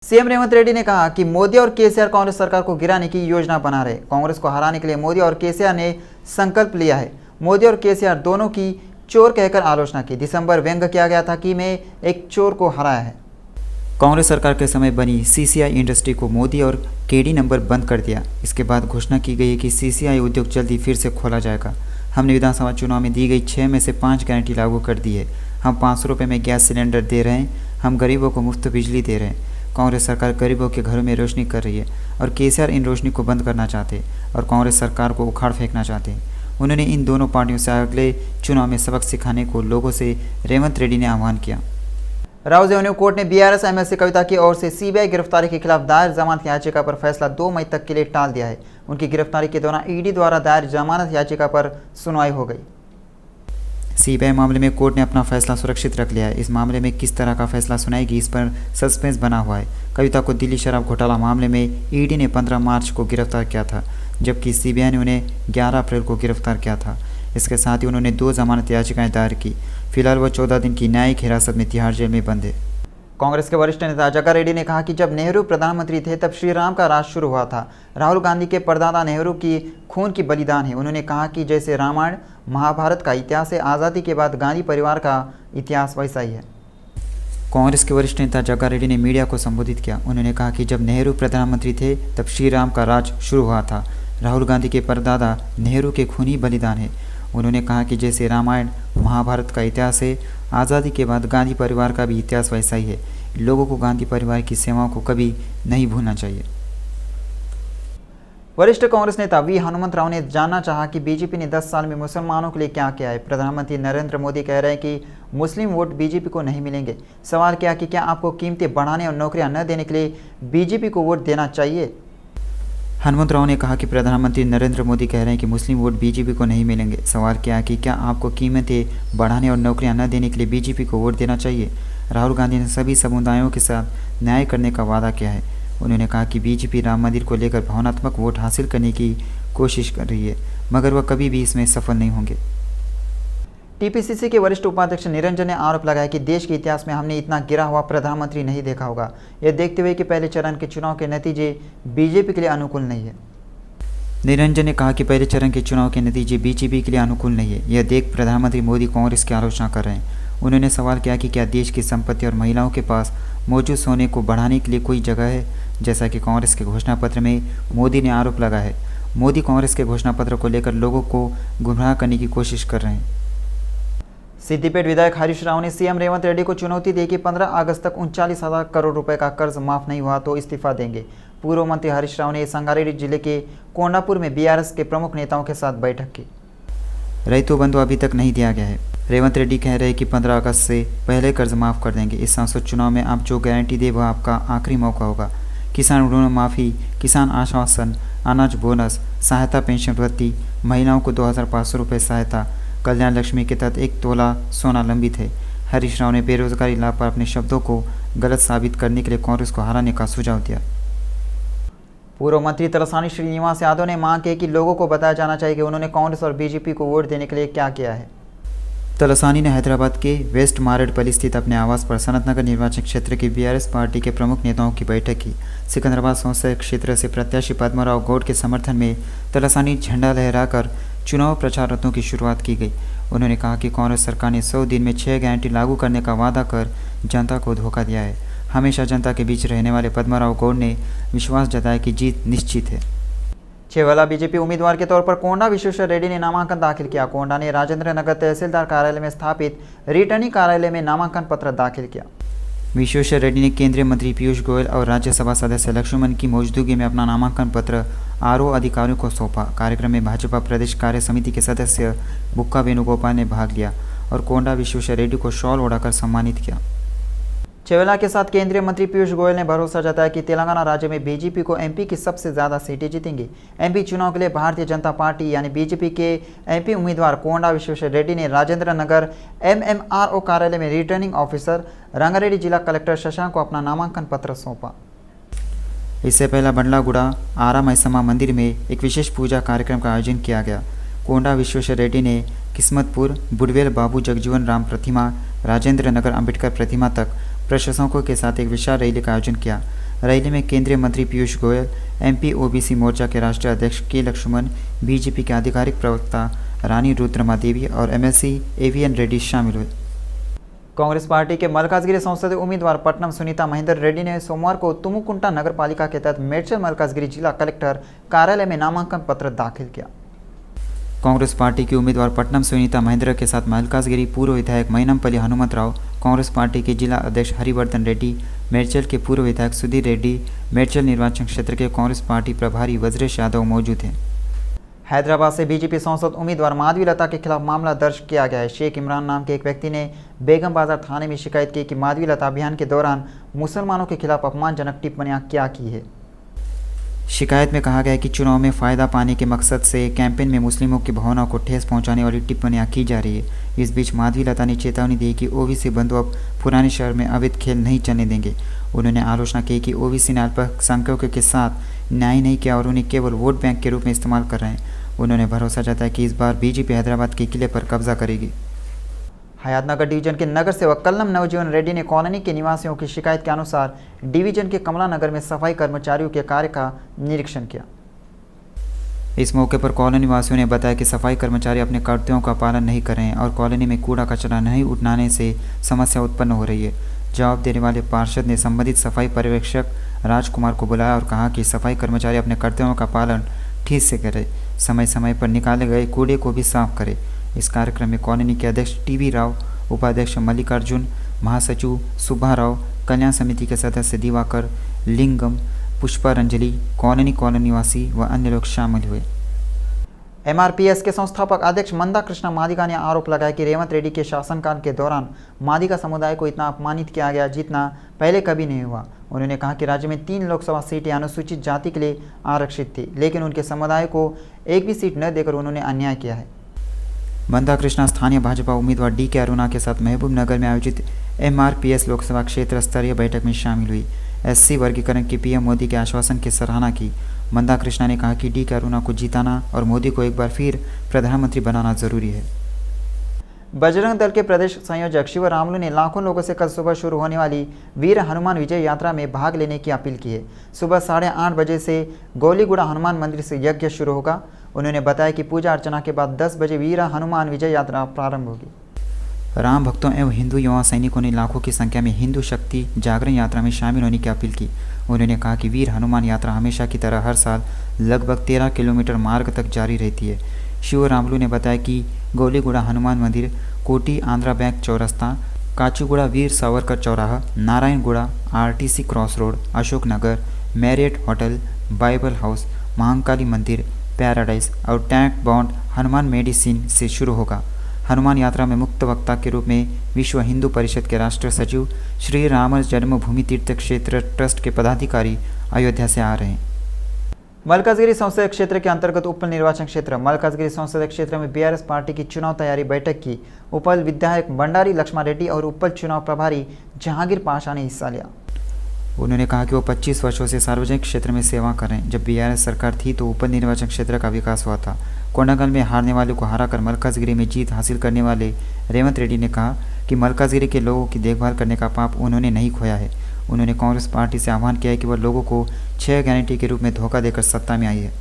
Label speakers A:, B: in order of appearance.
A: CM Revanth Reddy ने कहा कि मोदी और केसीआर कांग्रेस सरकार को गिराने की योजना बना रहे। कांग्रेस को हराने के लिए मोदी और केसीआर ने संकल्प लिया है। मोदी और केसीआर दोनों की चोर कहकर आलोचना की। दिसंबर व्यंग्य किया गया था कि मैं एक चोर को हराया है। कांग्रेस सरकार के समय बनी सीसीआई इंडस्ट्री को मोदी और केडी नंबर बंद कर दिया। इसके बाद घोषणा की गई है कि सीसीआई उद्योग जल्दी फिर से खोला जाएगा। हमने विधानसभा चुनाव में दी गई 6 में से 5 गारंटी लागू कर दी है। हम 500 रुपये में गैस सिलेंडर दे रहे हैं। हम गरीबों को मुफ्त बिजली दे रहे हैं। कांग्रेस सरकार गरीबों के घरों में रोशनी कर रही है और केसीआर इन रोशनी को बंद करना चाहते और कांग्रेस सरकार को उखाड़ फेंकना चाहते। उन्होंने इन दोनों पार्टियों से अगले चुनाव में सबक सिखाने को लोगों से रेवंत रेड्डी ने आह्वान किया। राउज एवेन्यू कोर्ट ने बीआरएस एमएलसी कविता की ओर से सीबीआई गिरफ्तारी के खिलाफ दायर जमानत याचिका पर फैसला 2 मई तक के लिए टाल दिया है। उनकी गिरफ्तारी के दौरान ईडी द्वारा दायर जमानत याचिका पर सुनवाई हो गई। सीबीआई मामले में कोर्ट ने अपना फैसला सुरक्षित रख लिया है। इस मामले में किस तरह का फैसला सुनाएगी, इस पर सस्पेंस बना हुआ है। कविता को दिल्ली शराब घोटाला मामले में ईडी ने 15 मार्च को गिरफ्तार किया था, जबकि सीबीआई ने उन्हें 11 अप्रैल को गिरफ्तार किया था। इसके साथ ही उन्होंने 2 जमानत याचिकाएं दायर की। फिलहाल वह 14 दिन की न्यायिक हिरासत में तिहाड़ जेल में बंद है। कांग्रेस के वरिष्ठ नेता जग्गा रेड्डी ने कहा कि जब नेहरू प्रधानमंत्री थे तब श्री राम का राज शुरू हुआ था। राहुल गांधी के परदादा नेहरू की खून की बलिदान है। उन्होंने कहा कि जैसे रामायण महाभारत का इतिहास है, आज़ादी के बाद गांधी परिवार का इतिहास वैसा ही है। कांग्रेस के वरिष्ठ नेता जग्गा रेड्डी ने मीडिया को संबोधित किया। उन्होंने कहा कि जब नेहरू प्रधानमंत्री थे तब श्री राम का राज शुरू हुआ था। राहुल गांधी के परदादा नेहरू के खूनी बलिदान है। उन्होंने कहा कि जैसे रामायण महाभारत का इतिहास है, आज़ादी के बाद गांधी परिवार का भी इतिहास वैसा ही है। लोगों को गांधी परिवार की सेवाओं को कभी नहीं भूलना चाहिए। वरिष्ठ कांग्रेस नेता वी हनुमंतराव ने जानना चाहा कि बीजेपी ने 10 साल में मुसलमानों के लिए क्या किया है। प्रधानमंत्री नरेंद्र मोदी कह रहे हैं कि मुस्लिम वोट बीजेपी को नहीं मिलेंगे। सवाल किया कि क्या आपको कीमतें बढ़ाने और नौकरियां न देने के लिए बीजेपी को वोट देना चाहिए। हनुमंतराव ने कहा कि प्रधानमंत्री नरेंद्र मोदी कह रहे हैं कि मुस्लिम वोट बीजेपी को नहीं मिलेंगे। सवाल किया कि क्या आपको कीमतें बढ़ाने और नौकरियां न देने के लिए बीजेपी को वोट देना चाहिए। राहुल गांधी ने सभी समुदायों के साथ न्याय करने का वादा किया है। उन्होंने कहा कि बीजेपी राम मंदिर को लेकर भावनात्मक वोट हासिल करने की कोशिश कर रही है, मगर वह कभी भी इसमें सफल नहीं होंगे। टीपीसीसी के वरिष्ठ उपाध्यक्ष निरंजन ने आरोप लगाया कि देश के इतिहास में हमने इतना गिरा हुआ प्रधानमंत्री नहीं देखा होगा। यह देखते हुए कि पहले चरण के चुनाव के नतीजे बीजेपी के लिए अनुकूल नहीं है। निरंजन ने कहा कि पहले चरण के चुनाव के नतीजे बीजेपी के लिए अनुकूल नहीं है। यह देख प्रधानमंत्री मोदी कांग्रेस की आलोचना कर रहे हैं। उन्होंने सवाल किया कि क्या देश की संपत्ति और महिलाओं के पास मौजूद सोने को बढ़ाने के लिए कोई जगह है, जैसा कि कांग्रेस के घोषणा पत्र में मोदी ने आरोप लगाया है। मोदी कांग्रेस के घोषणा पत्र को लेकर लोगों को गुमराह करने की कोशिश कर रहे हैं। सिद्दीपेट विधायक हरीश राव ने सीएम रेवंत रेड्डी को चुनौती दी कि 15 अगस्त तक 39,000 करोड़ रुपए का कर्ज माफ नहीं हुआ तो इस्तीफा देंगे। पूर्व मंत्री हरीश राव ने संगारेड्डी जिले के कोंडापुर में बीआरएस के प्रमुख नेताओं के साथ बैठक की। रैतु बंधु अभी तक नहीं दिया गया है। रेवंत रेड्डी कह रहे हैं कि 15 अगस्त से पहले कर्ज माफ़ कर देंगे। इस सांसद चुनाव में आप जो गारंटी दे वह आपका आखिरी मौका होगा। किसान ऋण माफ़ी, किसान आश्वासन, अनाज बोनस, सहायता पेंशन वृद्धि, महिलाओं को 2,500 रुपये सहायता, कल्याण लक्ष्मी के तहत 1 तोला सोना लंबित है। हरीश राव ने बेरोजगारी लाभ पर अपने शब्दों को गलत साबित करने के लिए कांग्रेस को हराने का सुझाव दिया। पूर्व मंत्री तलसानी श्रीनिवास यादव ने मांग की कि लोगों को बताया जाना चाहिए कि उन्होंने कांग्रेस और बीजेपी को वोट देने के लिए क्या किया है। तलसानी ने हैदराबाद के वेस्ट मारेडपल्ली स्थित अपने आवास पर सनतनगर निर्वाचन क्षेत्र की बीआरएस पार्टी के प्रमुख नेताओं की बैठक की। सिकंदराबाद संसदीय क्षेत्र से प्रत्याशी पद्माराव गौड़ के समर्थन में तलसानी झंडा लहराकर चुनाव प्रचार रथों की शुरुआत की गई। उन्होंने कहा कि कांग्रेस सरकार ने 100 दिन में 6 गारंटी लागू करने का वादा कर जनता को धोखा दिया है। हमेशा जनता के बीच रहने वाले पद्माराव गौड़ ने विश्वास जताया कि जीत निश्चित है। छेवला बीजेपी उम्मीदवार के तौर पर कोंडा विश्वेश्वर रेड्डी ने नामांकन दाखिल किया। कोंडा ने राजेंद्र नगर तहसीलदार कार्यालय में स्थापित रिटर्निंग कार्यालय में नामांकन पत्र दाखिल किया। विश्वेश्वर रेड्डी ने केंद्रीय मंत्री पीयूष गोयल और राज्यसभा सदस्य लक्ष्मण की मौजूदगी में अपना नामांकन पत्र आरओ अधिकारियों को सौंपा। कार्यक्रम में भाजपा प्रदेश कार्य समिति के सदस्य बुक्का वेणुगोपाल ने भाग लिया और कोंडा विश्वेश्वर रेड्डी को शॉल ओढ़ाकर सम्मानित किया। छेवला के साथ केंद्रीय मंत्री पीयूष गोयल ने भरोसा जताया कि तेलंगाना राज्य में बीजेपी को एमपी की सबसे ज़्यादा सीटें जीतेंगी। एमपी चुनाव के लिए भारतीय जनता पार्टी यानी बीजेपी के एमपी उम्मीदवार कोंडा विश्वेश्वर रेड्डी ने राजेंद्र नगर एमएमआरओ कार्यालय में रिटर्निंग ऑफिसर रंगारेड्डी जिला कलेक्टर शशांक को अपना नामांकन पत्र सौंपा। इससे पहले बंडलागुड़ा आरा मैसम्मा मंदिर में एक विशेष पूजा कार्यक्रम का आयोजन किया गया। कोंडा विश्वेश्वर रेड्डी ने किस्मतपुर, बुडवेल बाबू जगजीवन राम प्रतिमा, राजेंद्र नगर अंबेडकर प्रतिमा तक प्रशंसकों के साथ एक विशाल रैली का आयोजन किया। रैली में केंद्रीय मंत्री पीयूष गोयल, एमपी ओबीसी मोर्चा के राष्ट्रीय अध्यक्ष के लक्ष्मण, बीजेपी के आधिकारिक प्रवक्ता रानी रुद्रमादेवी और एमएलसी एवीएन रेड्डी शामिल हुए। कांग्रेस पार्टी के मलकाजगिरी संसदीय उम्मीदवार पट्टनम सुनीता महेंदर रेड्डी ने सोमवार को तुमुकुंटा नगर पालिका के तहत मेड्चल मलकाजगिरी जिला कलेक्टर कार्यालय में नामांकन पत्र दाखिल किया। कांग्रेस पार्टी के उम्मीदवार पट्टनम सुनीता महेंद्र के साथ मलकाजगिरी पूर्व विधायक मैनमपल्ली हनुमंतराव, कांग्रेस पार्टी के जिला अध्यक्ष हरिवर्धन रेड्डी, मेड्चल के पूर्व विधायक सुधीर रेड्डी, मेड्चल निर्वाचन क्षेत्र के कांग्रेस पार्टी प्रभारी वज्रेश यादव मौजूद हैं। हैदराबाद से बीजेपी सांसद उम्मीदवार माधवी लता के खिलाफ मामला दर्ज किया गया है। शेख इमरान नाम के एक व्यक्ति ने बेगम बाजार थाने में शिकायत की कि माधवी लता अभियान के दौरान मुसलमानों के खिलाफ अपमानजनक टिप्पणियां क्या की है। शिकायत में कहा गया है कि चुनाव में फ़ायदा पाने के मकसद से कैंपेन में मुस्लिमों की भावनाओं को ठेस पहुंचाने वाली टिप्पणियां की जा रही है। इस बीच माधवी लता ने चेतावनी दी कि ओबीसी बंधु अब पुराने शहर में अवैध खेल नहीं चलने देंगे। उन्होंने आलोचना की कि ओबीसी ने अल्पसंख्यकों के साथ न्याय नहीं किया और उन्हें केवल वोट बैंक के रूप में इस्तेमाल कर रहे हैं। उन्होंने भरोसा जताया कि इस बार बीजेपी हैदराबाद के किले पर कब्जा करेगी। हयातनगर डिवीजन के नगर सेवक कल्लम नवजीवन रेड्डी ने कॉलोनी के निवासियों की शिकायत के अनुसार डिवीजन के कमला नगर में सफाई कर्मचारियों के कार्य का निरीक्षण किया। इस मौके पर कॉलोनी निवासियों ने बताया कि सफाई कर्मचारी अपने कर्तव्यों का पालन नहीं कर रहे हैं और कॉलोनी में कूड़ा कचरा नहीं उठाने से समस्या उत्पन्न हो रही है। जवाब देने वाले पार्षद ने संबंधित सफाई पर्यवेक्षक राजकुमार को बुलाया और कहा कि सफाई कर्मचारी अपने कर्तव्यों का पालन ठीक से करें, समय समय पर निकाले गए कूड़े को भी साफ करें। इस कार्यक्रम में कॉलोनी के अध्यक्ष टीवी राव, उपाध्यक्ष मल्लिकार्जुन, महासचिव सुब्बा राव, कल्याण समिति के सदस्य दिवाकर, लिंगम, पुष्पारंजलि, कॉलोनी निवासी व अन्य लोग शामिल हुए। एमआरपीएस के संस्थापक अध्यक्ष मंदा कृष्णा मादिगा ने आरोप लगाया कि रेवंत रेड्डी के शासनकाल के दौरान मादिगा समुदाय को इतना अपमानित किया गया जितना पहले कभी नहीं हुआ। उन्होंने कहा कि राज्य में 3 लोकसभा सीटें अनुसूचित जाति के लिए आरक्षित थी, लेकिन उनके समुदाय को एक भी सीट न देकर उन्होंने अन्याय किया है। मंदा कृष्णा स्थानीय भाजपा उम्मीदवार डी के अरुणा के साथ महबूबनगर में आयोजित एमआरपीएस लोकसभा क्षेत्र स्तरीय बैठक में शामिल हुई। एससी वर्गीकरण के पीएम मोदी के आश्वासन की सराहना की। मंदा कृष्णा ने कहा कि डी के अरुणा को जिताना और मोदी को एक बार फिर प्रधानमंत्री बनाना जरूरी है। बजरंग दल के प्रदेश संयोजक शिव रामलू ने लाखों लोगों से कल सुबह शुरू होने वाली वीर हनुमान विजय यात्रा में भाग लेने की अपील की है। सुबह 8:30 बजे से गोलीगुड़ा हनुमान मंदिर से यज्ञ शुरू होगा। उन्होंने बताया कि पूजा अर्चना के बाद 10 बजे वीर हनुमान विजय यात्रा प्रारंभ होगी। राम भक्तों एवं हिंदू युवा सैनिकों ने लाखों की संख्या में हिंदू शक्ति जागरण यात्रा में शामिल होने की अपील की। उन्होंने कहा कि वीर हनुमान यात्रा हमेशा की तरह हर साल लगभग 13 किलोमीटर मार्ग तक जारी रहती है। शिव रामलू ने बताया कि गोलीगुड़ा हनुमान मंदिर, कोटी आंध्रा बैंक चौरस्ता, काचीगुड़ा वीर सावरकर चौराहा, Narayanguda, RTC cross road, Ashoknagar, Marriott hotel, Bible house, Mahakali मंदिर, पैराडाइज और टैंक बाउंड हनुमान मेडिसिन से शुरू होगा। हनुमान यात्रा में मुक्त वक्ता के रूप में विश्व हिंदू परिषद के राष्ट्रीय सचिव, श्री राम जन्मभूमि तीर्थ क्षेत्र ट्रस्ट के पदाधिकारी अयोध्या से आ रहे हैं। मलकाजगिरी संसदीय क्षेत्र के अंतर्गत उपल निर्वाचन क्षेत्र मलकाजगिरी संसदीय क्षेत्र में बीआरएस पार्टी की चुनाव तैयारी बैठक की उपल विधायक बंडारी लक्ष्मण रेड्डी और उपल चुनाव प्रभारी जहांगीर पाशा ने हिस्सा लिया। उन्होंने कहा कि वो 25 वर्षों से सार्वजनिक क्षेत्र में सेवा कर रहे हैं। जब बीआरएस सरकार थी तो उपल निर्वाचन क्षेत्र का विकास हुआ था। कोंडागल में हारने वाले को हराकर मलकाजगिरी में जीत हासिल करने वाले रेवंत रेड्डी ने कहा कि मलकाजगिरी के लोगों की देखभाल करने का पाप उन्होंने नहीं खोया है। उन्होंने कांग्रेस पार्टी से आह्वान किया है कि वह लोगों को 6 गारंटी के रूप में धोखा देकर सत्ता में आई है।